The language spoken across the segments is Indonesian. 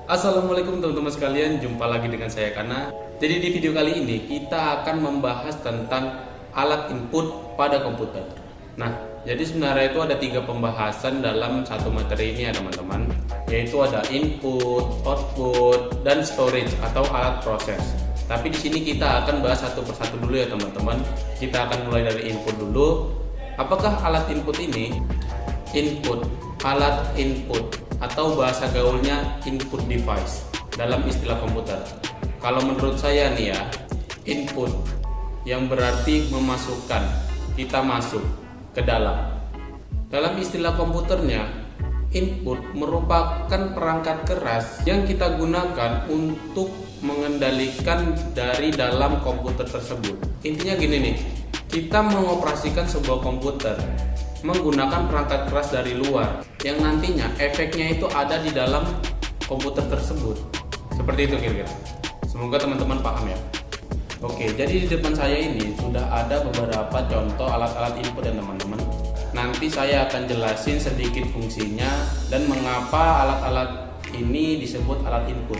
Assalamualaikum teman-teman sekalian, jumpa lagi dengan saya Kana. Jadi di video kali ini kita akan membahas tentang alat input pada komputer. Nah, jadi sebenarnya itu ada 3 pembahasan dalam satu materi ini ya teman-teman, yaitu ada input, output, dan storage atau alat proses. Tapi di sini kita akan bahas satu persatu dulu ya teman-teman. Kita akan mulai dari input dulu. Apakah alat input ini? Input, alat input atau bahasa gaulnya input device dalam istilah komputer. Kalau menurut saya nih ya, input yang berarti memasukkan, kita masuk ke dalam. Dalam istilah komputernya, input merupakan perangkat keras yang kita gunakan untuk mengendalikan dari dalam komputer tersebut. Intinya gini nih, kita mengoperasikan sebuah komputer menggunakan perangkat keras dari luar yang nantinya efeknya itu ada di dalam komputer tersebut. Seperti itu kira-kira. Semoga teman-teman paham ya. Oke, jadi di depan saya ini sudah ada beberapa contoh alat-alat input ya teman-teman. Nanti saya akan jelasin sedikit fungsinya dan mengapa alat-alat ini disebut alat input.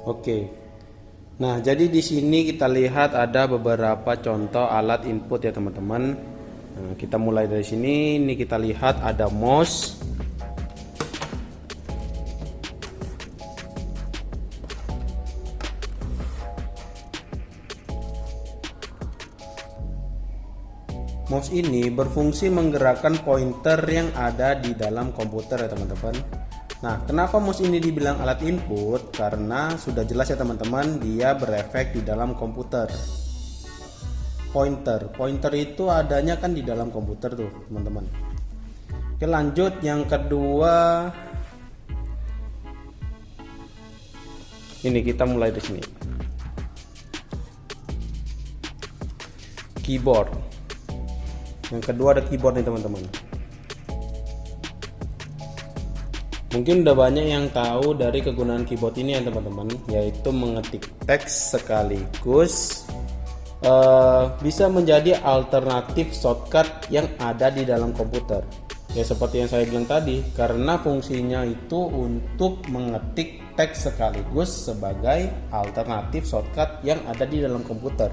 Oke. Nah, jadi di sini kita lihat ada beberapa contoh alat input ya teman-teman. Nah, kita mulai dari sini. Ini kita lihat ada mouse, mouse ini berfungsi menggerakkan pointer yang ada di dalam komputer ya teman-teman. Nah, kenapa mouse ini dibilang alat input? Karena sudah jelas ya teman-teman, dia berefek di dalam komputer. Pointer itu adanya kan di dalam komputer tuh teman-teman. Oke, lanjut yang kedua. Ini kita mulai dari sini. Keyboard. Yang kedua ada keyboard nih teman-teman. Mungkin udah banyak yang tahu dari kegunaan keyboard ini ya teman-teman, yaitu mengetik teks sekaligus bisa menjadi alternatif shortcut yang ada di dalam komputer. Ya seperti yang saya bilang tadi, karena fungsinya itu untuk mengetik teks sekaligus sebagai alternatif shortcut yang ada di dalam komputer.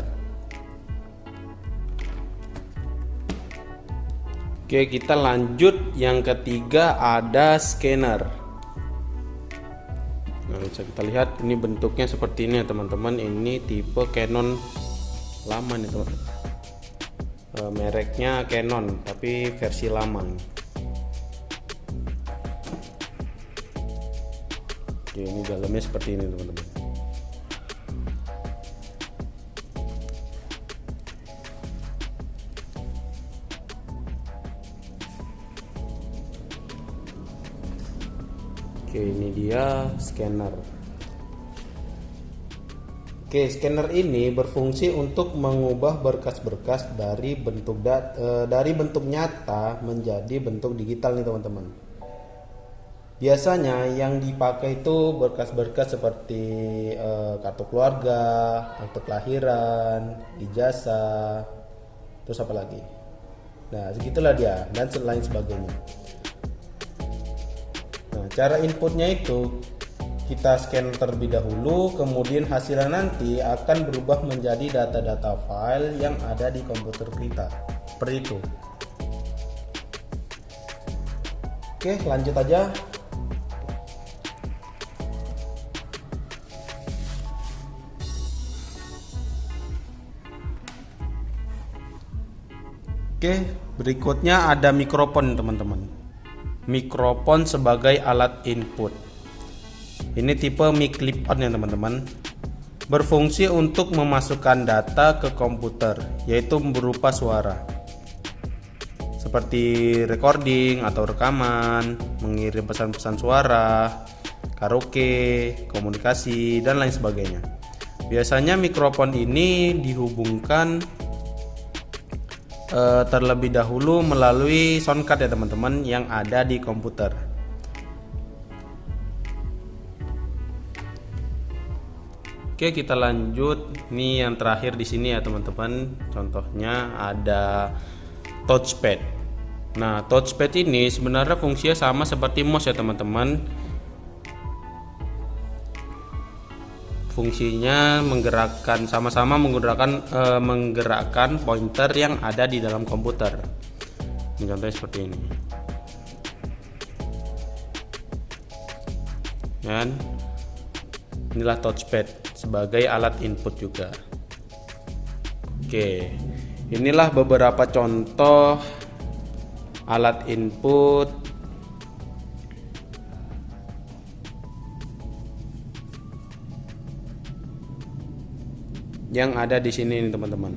Oke, kita lanjut. Yang ketiga ada scanner. Nah, bisa kita lihat ini bentuknya seperti ini ya teman-teman. Ini tipe Canon lama nih teman-teman. Mereknya Canon tapi versi lama. Oke, ini dalamnya seperti ini teman-teman. Oke, ini dia scanner. Oke, scanner ini berfungsi untuk mengubah berkas-berkas dari bentuk nyata menjadi bentuk digital nih teman-teman. Biasanya yang dipakai itu berkas-berkas seperti kartu keluarga, akte kelahiran, ijazah, terus apa lagi. Nah, segitulah dia dan lain sebagainya. Nah, cara inputnya itu kita scan terlebih dahulu, kemudian hasilnya nanti akan berubah menjadi data-data file yang ada di komputer kita. Seperti itu. Oke, lanjut aja. Oke, berikutnya ada mikrofon teman-teman. Mikrofon sebagai alat input. Ini tipe mic clip-on ya teman-teman. Berfungsi untuk memasukkan data ke komputer, yaitu berupa suara. Seperti recording atau rekaman, mengirim pesan-pesan suara, karaoke, komunikasi, dan lain sebagainya. Biasanya mikrofon ini dihubungkan terlebih dahulu melalui soundcard ya teman-teman yang ada di komputer. Oke, kita lanjut. Nih yang terakhir di sini ya teman-teman. Contohnya ada touchpad. Nah, touchpad ini sebenarnya fungsinya sama seperti mouse ya teman-teman. Fungsinya menggerakkan, sama-sama menggerakkan pointer yang ada di dalam komputer. Contohnya seperti ini. Dan inilah touchpad sebagai alat input juga. Oke, inilah beberapa contoh alat input yang ada di sini nih teman-teman.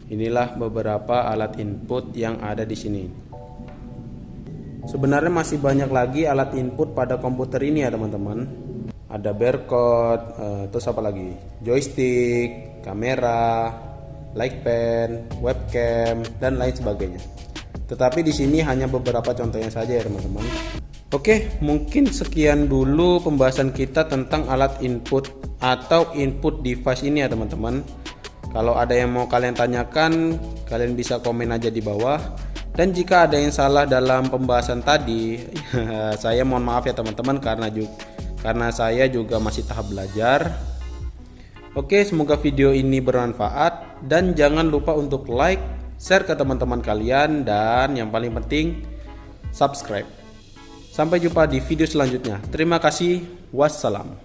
Inilah beberapa alat input yang ada di sini. Sebenarnya masih banyak lagi alat input pada komputer ini ya teman-teman. Ada barcode, terus apa lagi? Joystick, kamera, light pen, webcam, dan lain sebagainya. Tetapi di sini hanya beberapa contohnya saja ya teman-teman. Oke, mungkin sekian dulu pembahasan kita tentang alat input atau input device ini ya teman-teman. Kalau ada yang mau kalian tanyakan, kalian bisa komen aja di bawah. Dan jika ada yang salah dalam pembahasan tadi, saya mohon maaf ya teman-teman, karena saya juga masih tahap belajar. Oke, semoga video ini bermanfaat dan jangan lupa untuk like, share ke teman-teman kalian, dan yang paling penting subscribe. Sampai jumpa di video selanjutnya. Terima kasih. Wassalam.